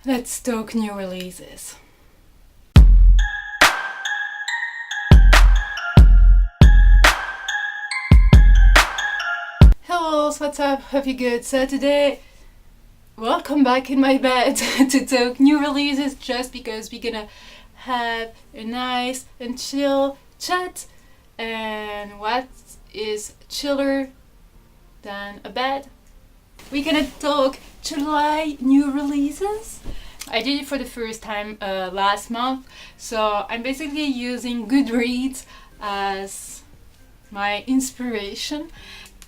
Let's talk new releases. Hello, what's up? Hope you're good. So today, welcome back in my bed to talk new releases, just because we're gonna have a nice and chill chat. And what is chiller than a bed? We're gonna talk July new releases. I did it for the first time last month, so I'm basically using Goodreads as my inspiration.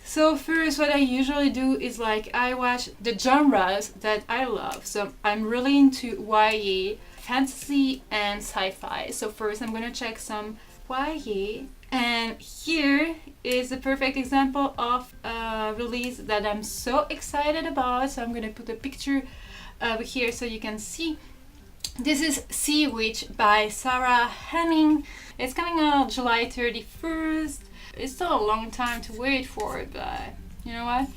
So first, what I usually do is I watch the genres that I love. So I'm really into YA, fantasy, and sci-fi. So first, I'm gonna check some YA. And here is the perfect example of a release that I'm so excited about. So I'm gonna put a picture over here so you can see. This is Sea Witch by Sarah Henning. It's coming out July 31st. It's still a long time to wait for it, but you know what?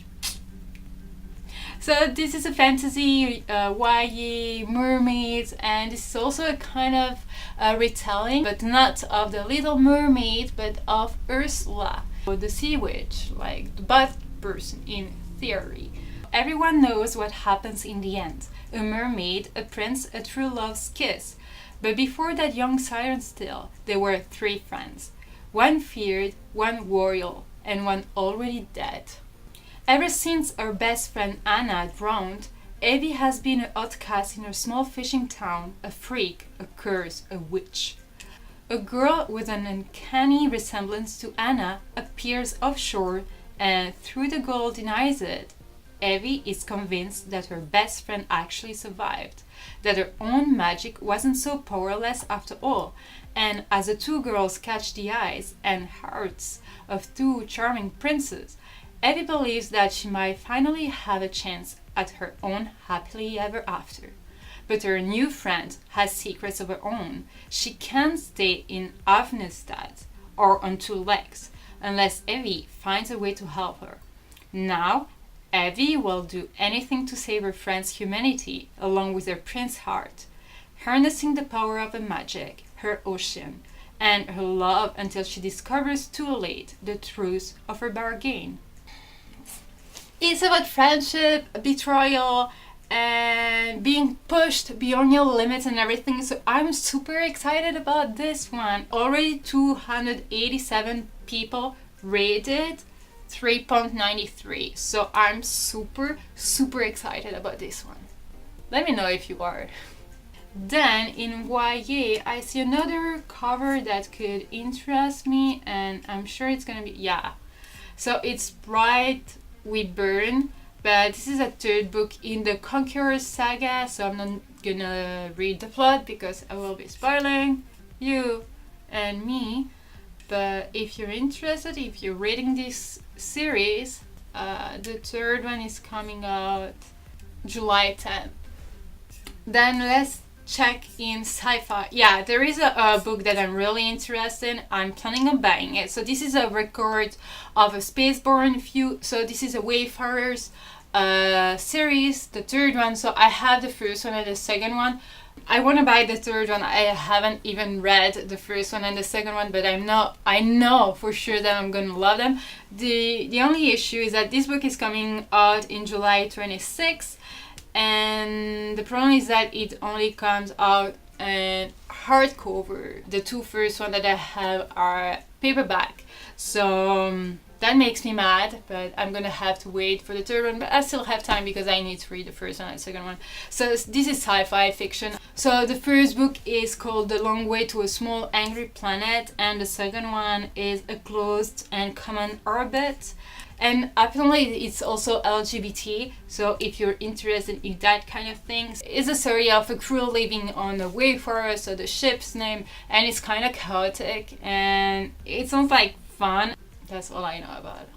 So this is a fantasy, YA, mermaids, and this is also a kind of retelling, but not of the Little Mermaid, but of Ursula, the sea witch, like the bad person in theory. Everyone knows what happens in the end. A mermaid, a prince, a true love's kiss. But before that young siren's tale, there were three friends. One feared, one warrior, and one already dead. Ever since her best friend Anna drowned, Evie has been an outcast in her small fishing town, a freak, a curse, a witch. A girl with an uncanny resemblance to Anna appears offshore and, through the girl denies it, Evie is convinced that her best friend actually survived, that her own magic wasn't so powerless after all, and as the two girls catch the eyes and hearts of two charming princes, Evie believes that she might finally have a chance at her own happily ever after. But her new friend has secrets of her own. She can't stay in Avnestad or on two legs unless Evie finds a way to help her. Now, Evie will do anything to save her friend's humanity along with her prince heart, harnessing the power of her magic, her ocean, and her love until she discovers too late the truth of her bargain. It's about friendship, betrayal, and being pushed beyond your limits and everything. So I'm super excited about this one. Already 287 people rated 3.93. So I'm super excited about this one. Let me know if you are. Then in YA, I see another cover that could interest me, and I'm sure it's gonna be, So it's Bright We Burn, but this is a third book in the Conqueror saga, so I'm not gonna read the plot because I will be spoiling you and me. But if you're interested, if you're reading this series, the third one is coming out July 10th. Then let's check in sci-fi. Yeah, there is a book that I'm really interested in. I'm planning on buying it. So this is a record of a Spaceborn few. So this is a Wayfarers series, the third one. So I have the first one and the second one. I want to buy the third one. I haven't even read the first one and the second one, but I know for sure that I'm gonna love them. The only issue is that this book is coming out in July 26th. And the problem is that it only comes out in hardcover. The two first ones that I have are paperback. So that makes me mad, but I'm gonna have to wait for the third one. But I still have time because I need to read the first one and the second one. So this is sci-fi fiction. So the first book is called The Long Way to a Small Angry Planet, and the second one is A Closed and Common Orbit. And apparently it's also LGBT, so if you're interested in that kind of thing, it's a story of a crew living on a Wayfarer, so the ship's name, and it's kind of chaotic, and it sounds like fun. That's all I know about it.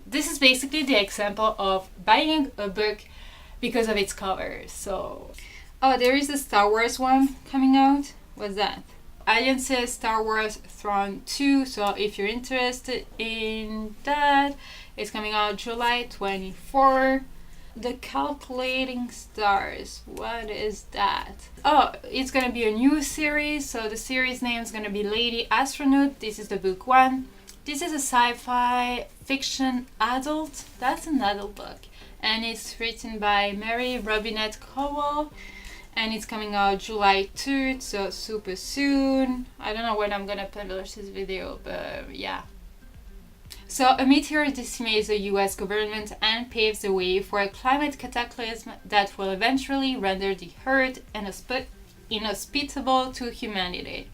This is basically the example of buying a book because of its cover. So, there is a Star Wars one coming out. What's that? Alliance's Star Wars Thrawn 2, so if you're interested in that, it's coming out July 24. The Calculating Stars. What is that? Oh, it's gonna be a new series. So the series name is gonna be Lady Astronaut. This is the book 1. This is a sci-fi fiction adult. That's an adult book. And it's written by Mary Robinette Kowal. And it's coming out July 3rd, so super soon. I don't know when I'm gonna publish this video, but yeah. So a meteor decimates the US government and paves the way for a climate cataclysm that will eventually render the Earth inhospitable to humanity.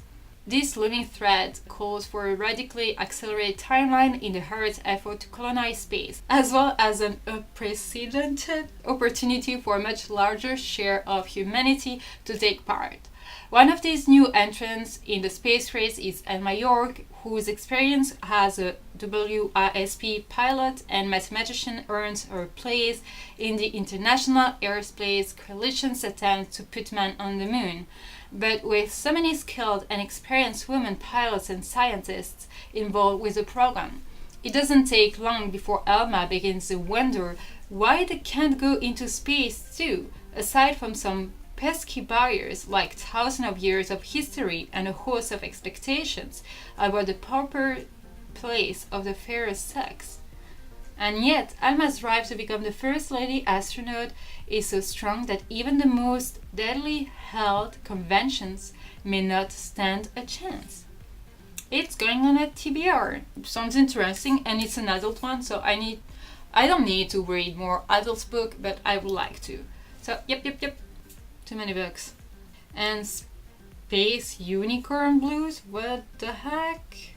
This looming threat calls for a radically accelerated timeline in the Earth's effort to colonize space, as well as an unprecedented opportunity for a much larger share of humanity to take part. One of these new entrants in the space race is Emma York, whose experience as a WASP pilot and mathematician earns her place in the International Aerospace Coalition's attempt to put man on the moon. But with so many skilled and experienced women pilots and scientists involved with the program, it doesn't take long before Elma begins to wonder why they can't go into space too, aside from some pesky barriers like thousands of years of history and a host of expectations about the proper place of the fairer sex. And yet, Alma's drive to become the first lady astronaut is so strong that even the most deadly held conventions may not stand a chance. It's going on at TBR. Sounds interesting, and it's an adult one, so I don't need to read more adult book, but I would like to. So, yep. Too many books. And Space Unicorn Blues? What the heck?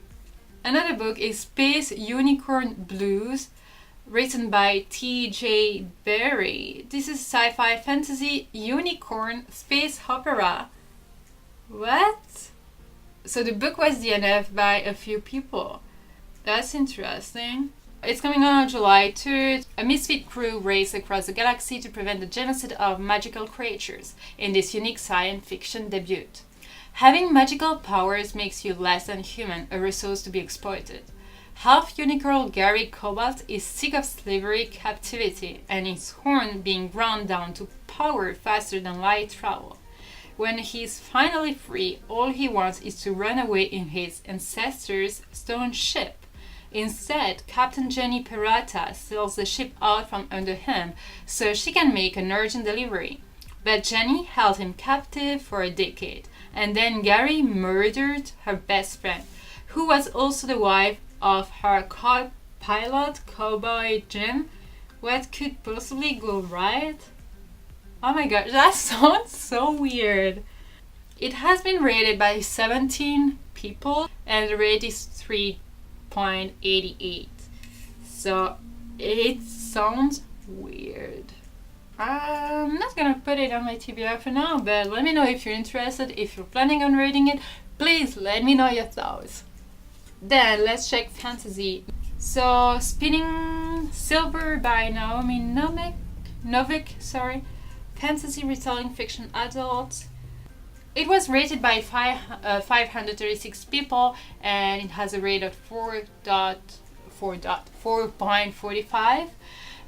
Another book is Space Unicorn Blues, written by T.J. Berry. This is sci-fi fantasy unicorn space opera. What? So the book was DNF by a few people. That's interesting. It's coming out on July 3rd. A misfit crew race across the galaxy to prevent the genocide of magical creatures in this unique science fiction debut. Having magical powers makes you less than human, a resource to be exploited. Half-unicorn Gary Cobalt is sick of slavery captivity and his Hearne being ground down to power faster than light travel. When he's finally free, all he wants is to run away in his ancestors' stone ship. Instead, Captain Jenny Pirata steals the ship out from under him so she can make an urgent delivery. But Jenny held him captive for a decade, and then Gary murdered her best friend, who was also the wife of her co-pilot, Cowboy Jim. What could possibly go right? Oh my god, that sounds so weird. It has been rated by 17 people, and the rate is 3.88. So it sounds weird. I'm not gonna put it on my TBR for now, but let me know if you're interested. If you're planning on reading it, please let me know your thoughts. Then let's check fantasy. So Spinning Silver by Naomi Novik, fantasy retelling fiction adult. It was rated by 536 people, and it has a rate of 4.45.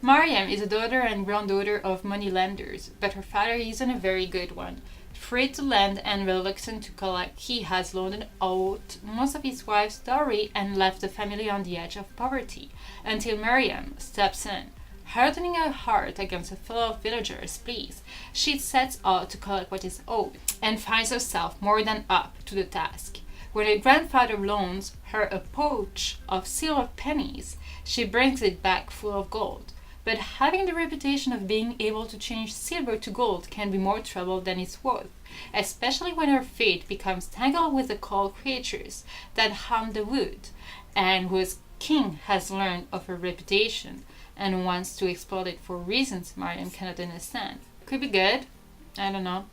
Mariam is a daughter and granddaughter of moneylenders, but her father isn't a very good one. Afraid to lend and reluctant to collect, he has loaned out most of his wife's dowry and left the family on the edge of poverty, until Mariam steps in. Hardening her heart against a fellow villager's pleas, she sets out to collect what is owed, and finds herself more than up to the task. When her grandfather loans her a pouch of silver pennies, she brings it back full of gold. But having the reputation of being able to change silver to gold can be more trouble than it's worth, especially when her fate becomes tangled with the cold creatures that harm the wood, and whose king has learned of her reputation and wants to exploit it for reasons Mariam cannot understand. Could be good. I don't know.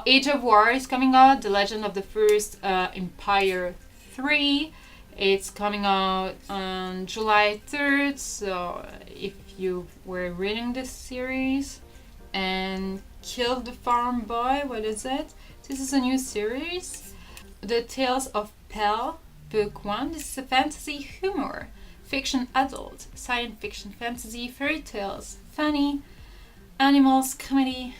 Age of War is coming out. The Legend of the First Empire 3. It's coming out on July 3rd. So if you were reading this series, and Kill the Farm Boy, what is it? This is a new series. The Tales of Pell, Book 1. This is a fantasy humor, fiction adult, science fiction fantasy, fairy tales, funny, Animals comedy.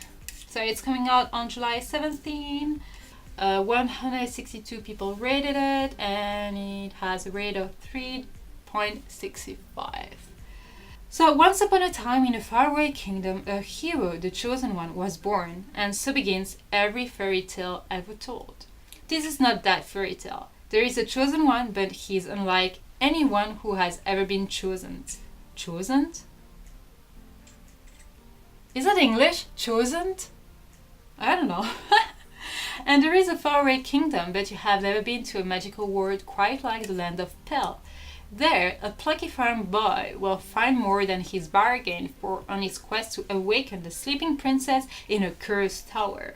So it's coming out on July 17. 162 people rated it, and it has a rate of 3.65. So once upon a time in a faraway kingdom, a hero, the chosen one, was born, and so begins every fairy tale ever told. This is not that fairy tale. There is a chosen one, but he's unlike anyone who has ever been chosen. Chosen? Is that English? Chosen? I don't know. And there is a faraway kingdom, but you have never been to a magical world quite like the land of Pell. There, a plucky farm boy will find more than he's bargained for on his quest to awaken the sleeping princess in a cursed tower.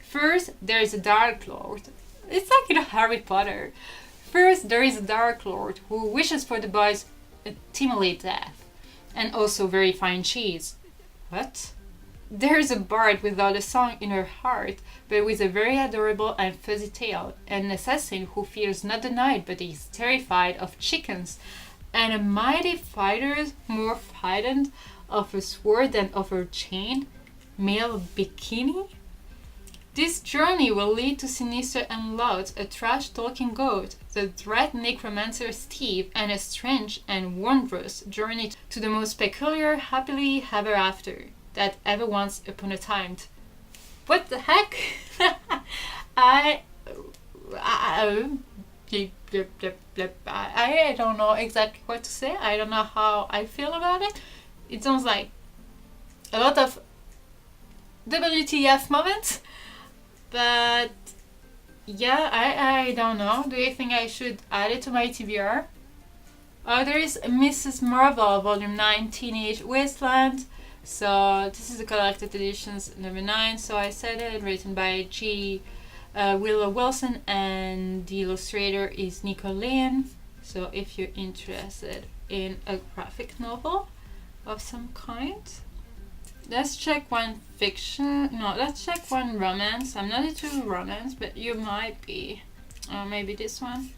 First, there is a Dark Lord. It's like in Harry Potter. First, there is a Dark Lord who wishes for the boy's timely death, and also very fine cheese. What? There's a bard without a song in her heart, but with a very adorable and fuzzy tail, an assassin who fears not the night but is terrified of chickens, and a mighty fighter more frightened of a sword than of her chain, male bikini? This journey will lead to Sinister and Loud, a trash-talking goat, the dread necromancer Steve, and a strange and wondrous journey to the most peculiar happily ever after that ever once upon a time. What the heck? I don't know exactly what to say. I don't know how I feel about it. It sounds like a lot of WTF moments. But yeah, I don't know. Do you think I should add it to my TBR? There is Mrs. Marvel Volume 9 Teenage Wasteland. So this is the collected editions number 9. So I said it, written by Willow Wilson, and the illustrator is Nico. So if you're interested in a graphic novel of some kind, let's check one fiction. No, let's check one romance. I'm not into romance, but you might be. Maybe this one.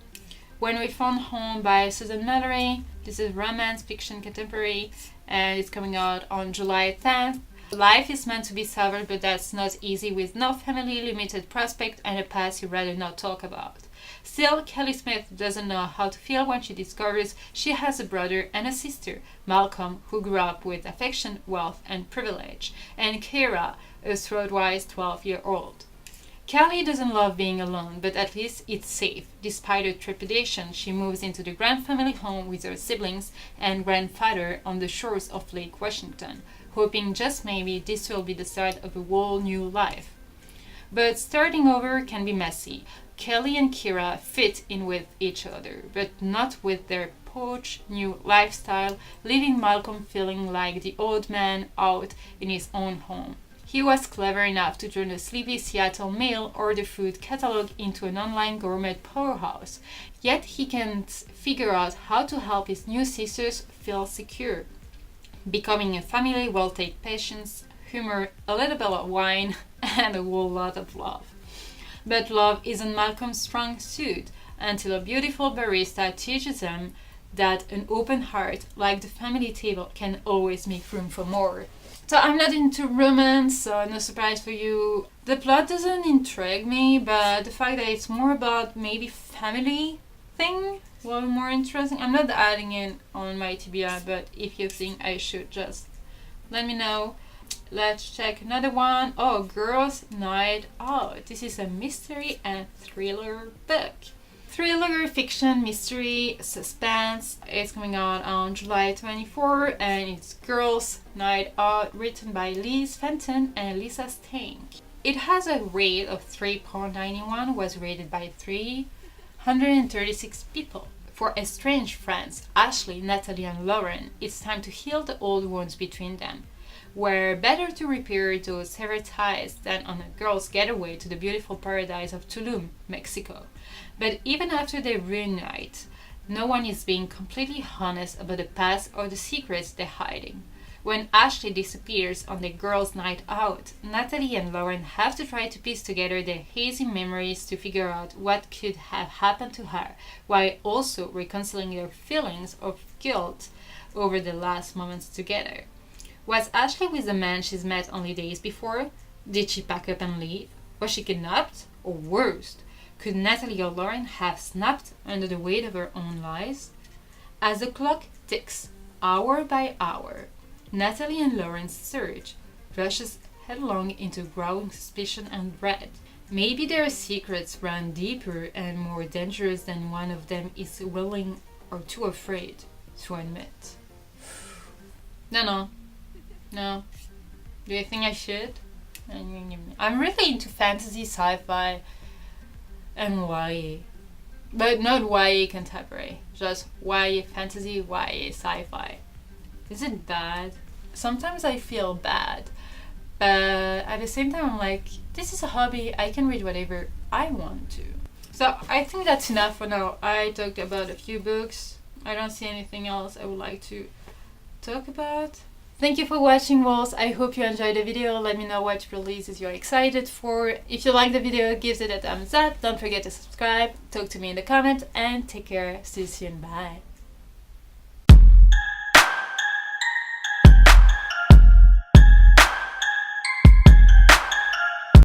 When We Found Home by Susan Mallery. This is romance fiction contemporary, and it's coming out on July 10th. Life is meant to be savored, but that's not easy with no family, limited prospect, and a past you'd rather not talk about. Still, Kelly Smith doesn't know how to feel when she discovers she has a brother and a sister, Malcolm, who grew up with affection, wealth, and privilege, and Kira, a throat-wise 12-year-old. Kelly doesn't love being alone, but at least it's safe. Despite her trepidation, she moves into the Grant family home with her siblings and grandfather on the shores of Lake Washington, hoping just maybe this will be the start of a whole new life. But starting over can be messy. Kelly and Kira fit in with each other, but not with their posh new lifestyle, leaving Malcolm feeling like the odd man out in his own home. He was clever enough to turn the sleepy Seattle Mail order food catalog into an online gourmet powerhouse, yet he can't figure out how to help his new sisters feel secure. Becoming a family will take patience, humor, a little bit of wine, and a whole lot of love. But love isn't Malcolm's strong suit until a beautiful barista teaches him that an open heart, like the family table, can always make room for more. So I'm not into romance, so no surprise for you. The plot doesn't intrigue me, but the fact that it's more about maybe family thing was more interesting. I'm not adding it on my TBR, but if you think I should, just let me know. Let's check another one. Oh, Girls' Night Out. This is a mystery and thriller book. Thriller, fiction, mystery, suspense. It's coming out on July 24, and it's Girls' Night Out, written by Fenton and Lisa Steinke. It has a rate of 3.91, was rated by 336 people. For estranged friends, Ashley, Natalie, and Lauren, it's time to heal the old wounds between them. Where better to repair those severed ties than on a girl's getaway to the beautiful paradise of Tulum, Mexico. But even after they reunite, no one is being completely honest about the past or the secrets they're hiding. When Ashley disappears on the girls' night out, Natalie and Lauren have to try to piece together their hazy memories to figure out what could have happened to her, while also reconciling their feelings of guilt over the last moments together. Was Ashley with the man she's met only days before? Did she pack up and leave? Was she kidnapped? Or worse, could Natalie or Lauren have snapped under the weight of her own lies? As the clock ticks, hour by hour, Natalie and Lauren's search rushes headlong into growing suspicion and dread. Maybe their secrets run deeper and more dangerous than one of them is willing or too afraid to admit. No. Do you think I should? I'm really into fantasy, sci-fi, and YA. But not YA contemporary. Just YA fantasy, YA sci-fi. Is it bad? Sometimes I feel bad. But at the same time, I'm like, this is a hobby. I can read whatever I want to. So I think that's enough for now. I talked about a few books. I don't see anything else I would like to talk about. Thank you for watching, Wolves. I hope you enjoyed the video. Let me know what releases you're excited for. If you like the video, give it a thumbs up. Don't forget to subscribe. Talk to me in the comments and take care. See you soon. Bye.